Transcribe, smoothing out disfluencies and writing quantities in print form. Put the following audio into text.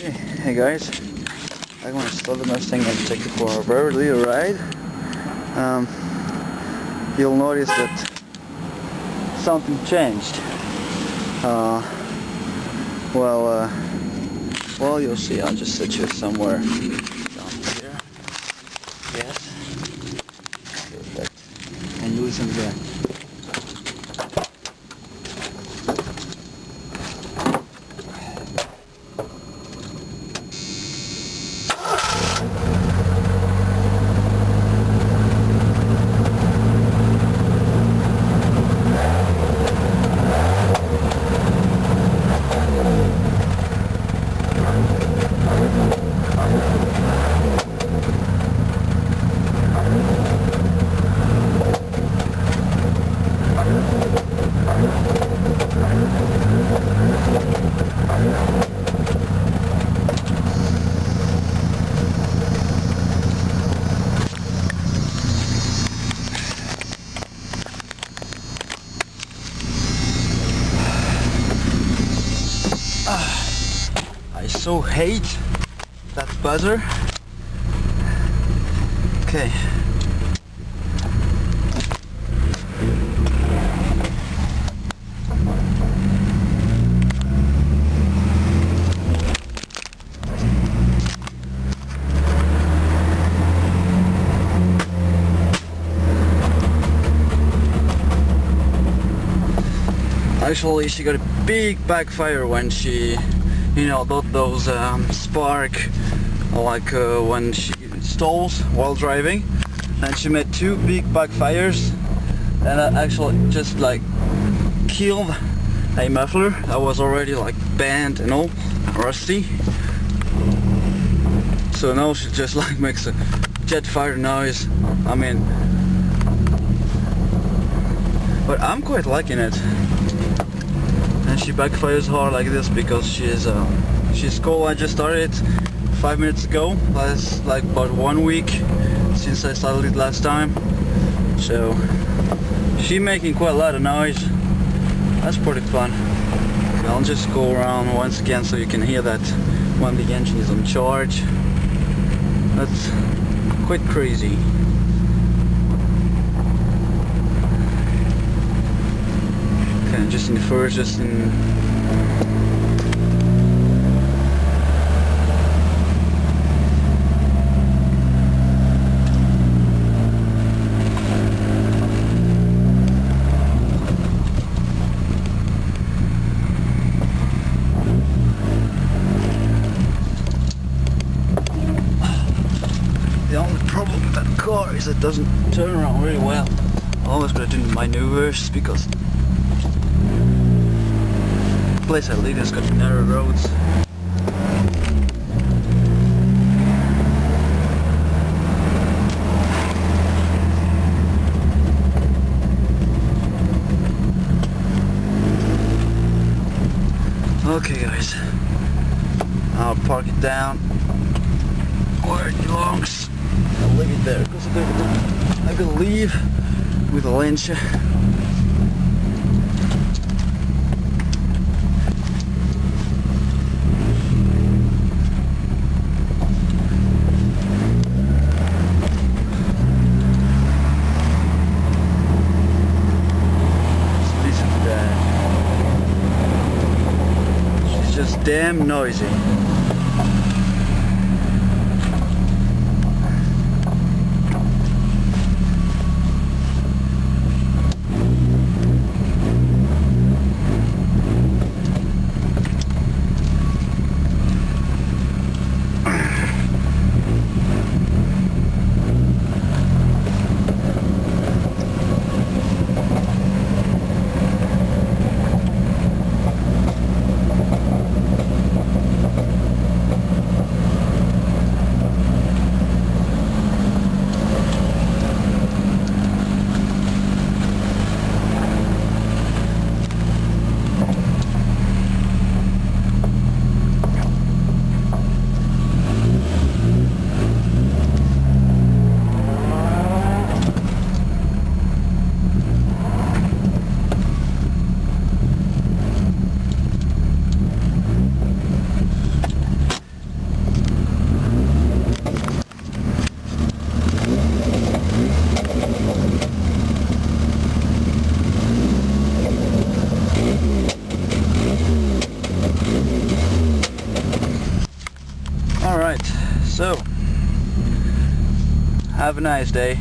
Hey guys, I'm going to start the Mustang and take it for a very little ride. You'll notice that something changed. Well, you'll see. I'll just set you somewhere down here. Yes. Perfect. And loosen the I so hate that buzzer. Okay. Actually, she got a big backfire when she, those spark, like when she stalls while driving, and she made two big backfires, and that actually just like killed a muffler that was already like bent and all rusty. So now she just like makes a jet fire noise. I mean, but I'm quite liking it. And she backfires hard like this because she's cool. I just started 5 minutes ago. That's like about 1 week since I started it last time. So she's making quite a lot of noise. That's pretty fun. I'll just go around once again so you can hear that when the engine is on charge. That's quite crazy. Okay, just in the first, the only problem with that car is it doesn't turn around really well. I always gotta do maneuvers because the place I live has got narrow roads. Okay guys, I'll park it down where it belongs. I'll leave it there because I'm gonna leave with a winch. Listen to that. She's just damn noisy. So, have a nice day.